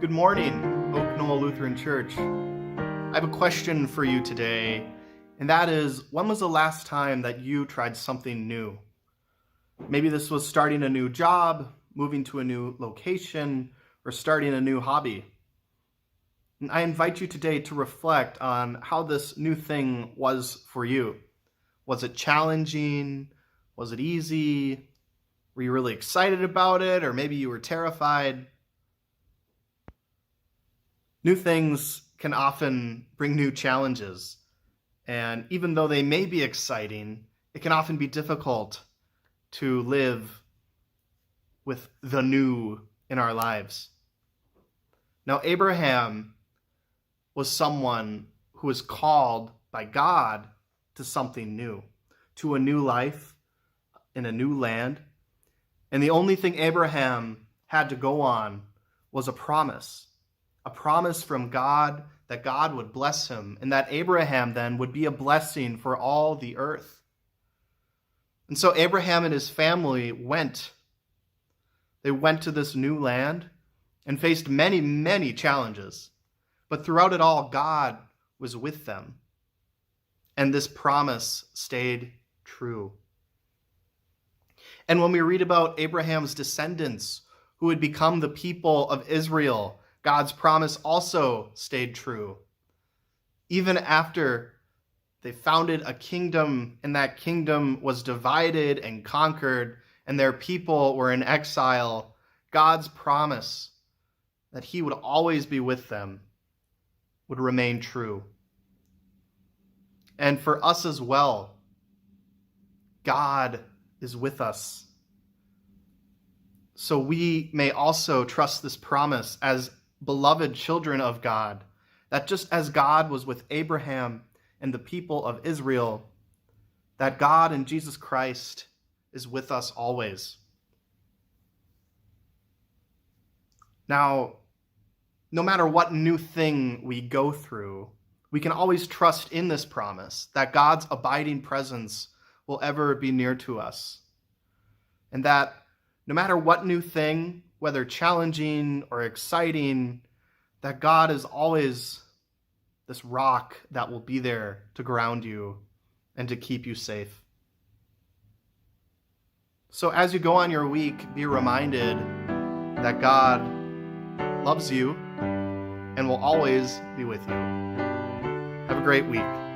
Good morning, Oak Knoll Lutheran Church. I have a question for you today, and that is, when was the last time that you tried something new? Maybe this was starting a new job, moving to a new location, or starting a new hobby. And I invite you today to reflect on how this new thing was for you. Was it challenging? Was it easy? Were you really excited about it, or maybe you were terrified? New things can often bring new challenges, and even though they may be exciting, it can often be difficult to live with the new in our lives. Now, Abraham was someone who was called by God to something new, to a new life in a new land, and the only thing Abraham had to go on was a promise from God that God would bless him, and that Abraham then would be a blessing for all the earth. And so Abraham and his family went. They went to this new land and faced many, many challenges. But throughout it all, God was with them. And this promise stayed true. And when we read about Abraham's descendants who would become the people of Israel, God's promise also stayed true. Even after they founded a kingdom and that kingdom was divided and conquered and their people were in exile, God's promise that he would always be with them would remain true. And for us as well, God is with us. So we may also trust this promise as beloved children of God, that just as God was with Abraham and the people of Israel, that God in Jesus Christ is with us always. Now, no matter what new thing we go through, we can always trust in this promise that God's abiding presence will ever be near to us. And that no matter what new thing, whether challenging or exciting, that God is always this rock that will be there to ground you and to keep you safe. So as you go on your week, be reminded that God loves you and will always be with you. Have a great week.